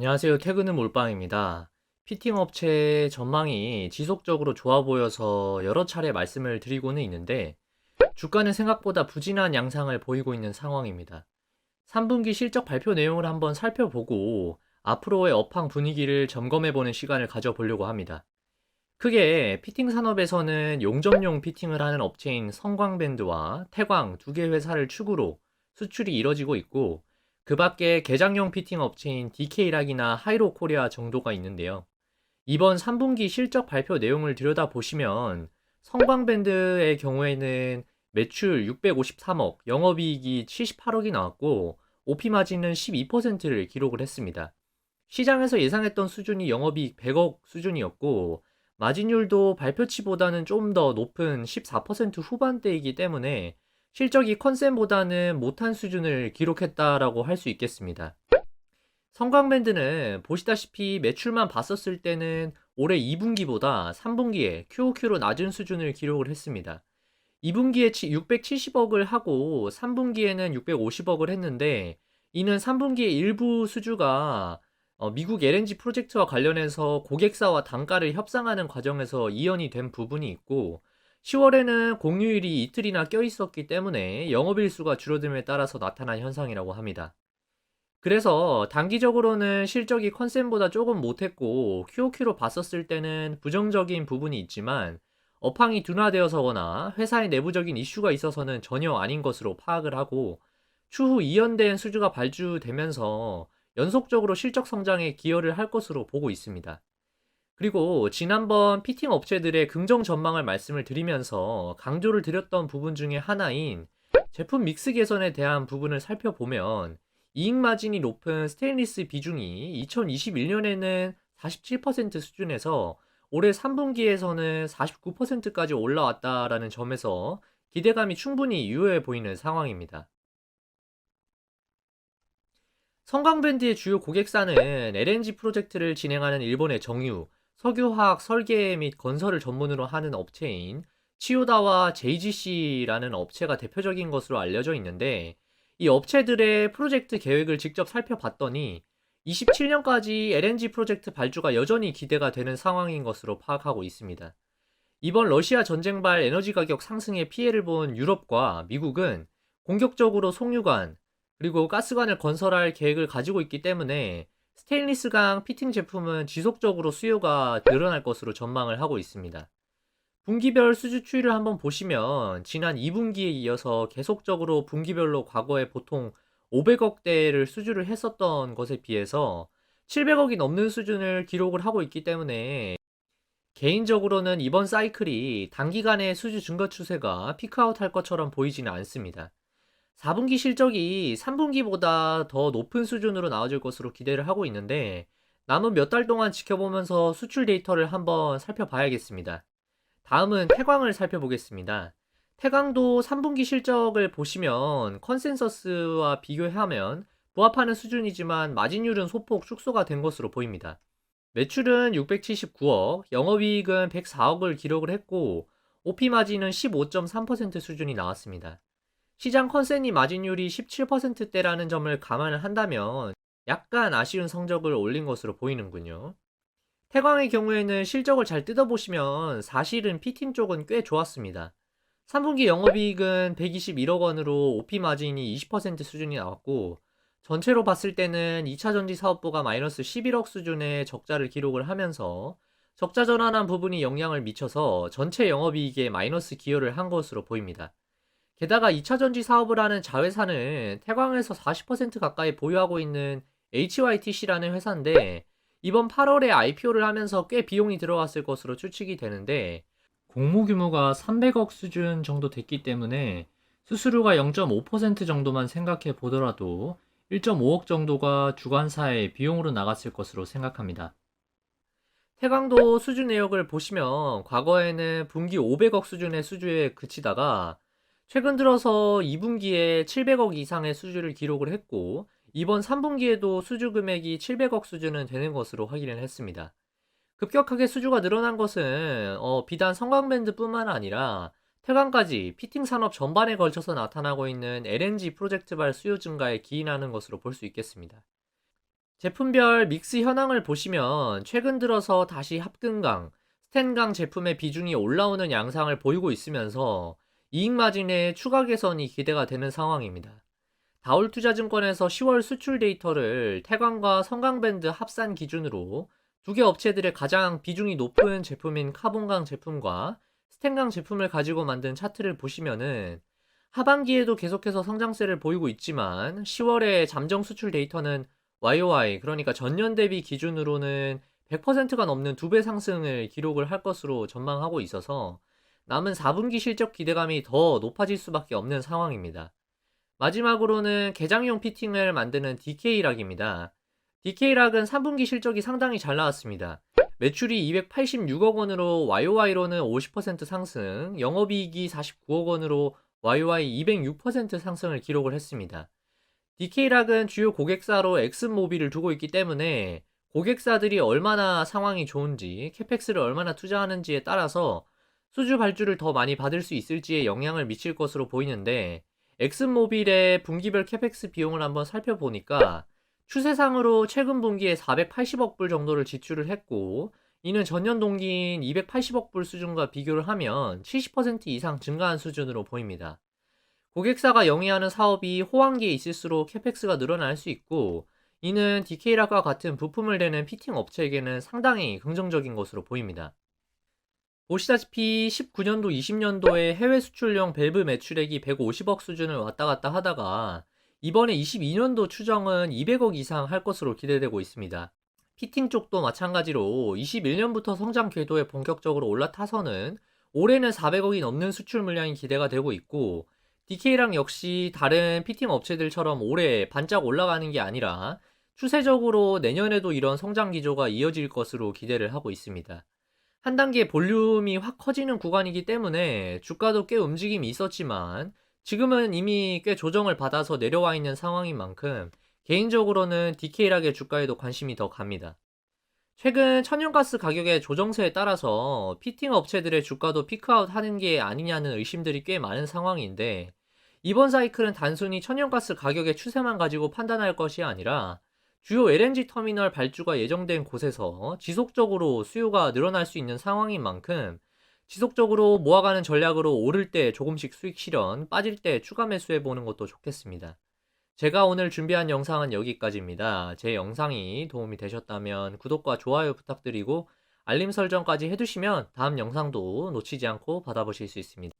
안녕하세요. 퇴근은 몰빵입니다. 피팅 업체 전망이 지속적으로 좋아 보여서 여러 차례 말씀을 드리고는 있는데 주가는 생각보다 부진한 양상을 보이고 있는 상황입니다. 3분기 실적 발표 내용을 한번 살펴보고 앞으로의 업황 분위기를 점검해보는 시간을 가져보려고 합니다. 크게 피팅 산업에서는 용접용 피팅을 하는 업체인 성광밴드와 태광 두 개 회사를 축으로 수출이 이뤄지고 있고, 그 밖에 개장용 피팅 업체인 DK락이나 하이로 코리아 정도가 있는데요. 이번 3분기 실적 발표 내용을 들여다보시면 성광밴드의 경우에는 매출 653억, 영업이익이 78억이 나왔고 OP 마진은 12%를 기록을 했습니다. 시장에서 예상했던 수준이 영업이익 100억 수준이었고, 마진율도 발표치보다는 좀 더 높은 14% 후반대이기 때문에 실적이 컨센보다는 못한 수준을 기록했다라고 할 수 있겠습니다. 성광밴드는 보시다시피 매출만 봤었을 때는 올해 2분기보다 3분기에 QOQ로 낮은 수준을 기록을 했습니다. 2분기에 670억을 하고 3분기에는 650억을 했는데, 이는 3분기의 일부 수주가 미국 LNG 프로젝트와 관련해서 고객사와 단가를 협상하는 과정에서 이연이 된 부분이 있고, 10월에는 공휴일이 이틀이나 껴있었기 때문에 영업일수가 줄어듦에 따라서 나타난 현상이라고 합니다. 그래서 단기적으로는 실적이 컨센보다 조금 못했고 QOQ로 봤었을 때는 부정적인 부분이 있지만, 업황이 둔화되어서거나 회사의 내부적인 이슈가 있어서는 전혀 아닌 것으로 파악을 하고, 추후 이연된 수주가 발주되면서 연속적으로 실적 성장에 기여를 할 것으로 보고 있습니다. 그리고 지난번 피팅 업체들의 긍정 전망을 말씀을 드리면서 강조를 드렸던 부분 중에 하나인 제품 믹스 개선에 대한 부분을 살펴보면, 이익 마진이 높은 스테인리스 비중이 2021년에는 47% 수준에서 올해 3분기에서는 49%까지 올라왔다라는 점에서 기대감이 충분히 유효해 보이는 상황입니다. 성광밴드의 주요 고객사는 LNG 프로젝트를 진행하는 일본의 정유, 석유화학 설계 및 건설을 전문으로 하는 업체인 치요다와 JGC라는 업체가 대표적인 것으로 알려져 있는데, 이 업체들의 프로젝트 계획을 직접 살펴봤더니 27년까지 LNG 프로젝트 발주가 여전히 기대가 되는 상황인 것으로 파악하고 있습니다. 이번 러시아 전쟁발 에너지 가격 상승에 피해를 본 유럽과 미국은 공격적으로 송유관, 그리고 가스관을 건설할 계획을 가지고 있기 때문에 스테인리스강 피팅 제품은 지속적으로 수요가 늘어날 것으로 전망을 하고 있습니다. 분기별 수주 추이를 한번 보시면 지난 2분기에 이어서 계속적으로 분기별로 과거에 보통 500억대를 수주를 했었던 것에 비해서 700억이 넘는 수준을 기록을 하고 있기 때문에, 개인적으로는 이번 사이클이 단기간에 수주 증가 추세가 피크아웃 할 것처럼 보이지는 않습니다. 4분기 실적이 3분기보다 더 높은 수준으로 나와줄 것으로 기대를 하고 있는데, 남은 몇 달 동안 지켜보면서 수출 데이터를 한번 살펴봐야겠습니다. 다음은 태광을 살펴보겠습니다. 태광도 3분기 실적을 보시면 컨센서스와 비교하면 부합하는 수준이지만 마진율은 소폭 축소가 된 것으로 보입니다. 매출은 679억, 영업이익은 104억을 기록을 했고 OP 마진은 15.3% 수준이 나왔습니다. 시장 컨센이 마진율이 17%대라는 점을 감안을 한다면 약간 아쉬운 성적을 올린 것으로 보이는군요. 태광의 경우에는 실적을 잘 뜯어보시면 사실은 피팅 쪽은 꽤 좋았습니다. 3분기 영업이익은 121억 원으로 OP 마진이 20% 수준이 나왔고, 전체로 봤을 때는 2차전지 사업부가 마이너스 11억 수준의 적자를 기록을 하면서 적자 전환한 부분이 영향을 미쳐서 전체 영업이익에 마이너스 기여를 한 것으로 보입니다. 게다가 2차전지 사업을 하는 자회사는 태광에서 40% 가까이 보유하고 있는 HYTC라는 회사인데, 이번 8월에 IPO를 하면서 꽤 비용이 들어갔을 것으로 추측이 되는데, 공모 규모가 300억 수준 정도 됐기 때문에 수수료가 0.5% 정도만 생각해 보더라도 1.5억 정도가 주관사의 비용으로 나갔을 것으로 생각합니다. 태광도 수주 내역을 보시면 과거에는 분기 500억 수준의 수주에 그치다가 최근 들어서 2분기에 700억 이상의 수주를 기록을 했고, 이번 3분기에도 수주 금액이 700억 수준은 되는 것으로 확인을 했습니다. 급격하게 수주가 늘어난 것은 비단 성광밴드뿐만 아니라 태광까지 피팅 산업 전반에 걸쳐서 나타나고 있는 LNG 프로젝트발 수요 증가에 기인하는 것으로 볼 수 있겠습니다. 제품별 믹스 현황을 보시면 최근 들어서 다시 합금강, 스텐강 제품의 비중이 올라오는 양상을 보이고 있으면서 이익 마진의 추가 개선이 기대가 되는 상황입니다. 다올투자증권에서 10월 수출 데이터를 태광과 성강밴드 합산 기준으로 두 개 업체들의 가장 비중이 높은 제품인 카본강 제품과 스텐강 제품을 가지고 만든 차트를 보시면은 하반기에도 계속해서 성장세를 보이고 있지만 10월에 잠정 수출 데이터는 YOY, 그러니까 전년 대비 기준으로는 100%가 넘는 2배 상승을 기록을 할 것으로 전망하고 있어서 남은 4분기 실적 기대감이 더 높아질 수밖에 없는 상황입니다. 마지막으로는 개장용 피팅을 만드는 DK락입니다. DK락은 3분기 실적이 상당히 잘 나왔습니다. 매출이 286억 원으로 YOY로는 50% 상승, 영업이익이 49억 원으로 YOY 206% 상승을 기록을 했습니다. DK락은 주요 고객사로 엑슨모빌을 두고 있기 때문에 고객사들이 얼마나 상황이 좋은지, 캐펙스를 얼마나 투자하는지에 따라서 수주 발주를 더 많이 받을 수 있을지에 영향을 미칠 것으로 보이는데, 엑슨모빌의 분기별 캐펙스 비용을 한번 살펴보니까 추세상으로 최근 분기에 480억 불 정도를 지출을 했고, 이는 전년 동기인 280억 불 수준과 비교를 하면 70% 이상 증가한 수준으로 보입니다. 고객사가 영위하는 사업이 호황기에 있을수록 캐펙스가 늘어날 수 있고, 이는 DK락과 같은 부품을 내는 피팅 업체에게는 상당히 긍정적인 것으로 보입니다. 보시다시피 19년도, 20년도에 해외 수출용 밸브 매출액이 150억 수준을 왔다 갔다 하다가 이번에 22년도 추정은 200억 이상 할 것으로 기대되고 있습니다. 피팅 쪽도 마찬가지로 21년부터 성장 궤도에 본격적으로 올라타서는 올해는 400억이 넘는 수출 물량이 기대가 되고 있고, DK랑 역시 다른 피팅 업체들처럼 올해 반짝 올라가는 게 아니라 추세적으로 내년에도 이런 성장 기조가 이어질 것으로 기대를 하고 있습니다. 한 단계 볼륨이 확 커지는 구간이기 때문에 주가도 꽤 움직임이 있었지만 지금은 이미 꽤 조정을 받아서 내려와 있는 상황인 만큼 개인적으로는 DK락의 주가에도 관심이 더 갑니다. 최근 천연가스 가격의 조정세에 따라서 피팅 업체들의 주가도 피크아웃 하는 게 아니냐는 의심들이 꽤 많은 상황인데, 이번 사이클은 단순히 천연가스 가격의 추세만 가지고 판단할 것이 아니라 주요 LNG 터미널 발주가 예정된 곳에서 지속적으로 수요가 늘어날 수 있는 상황인 만큼 지속적으로 모아가는 전략으로 오를 때 조금씩 수익 실현, 빠질 때 추가 매수해 보는 것도 좋겠습니다. 제가 오늘 준비한 영상은 여기까지입니다. 제 영상이 도움이 되셨다면 구독과 좋아요 부탁드리고 알림 설정까지 해두시면 다음 영상도 놓치지 않고 받아보실 수 있습니다.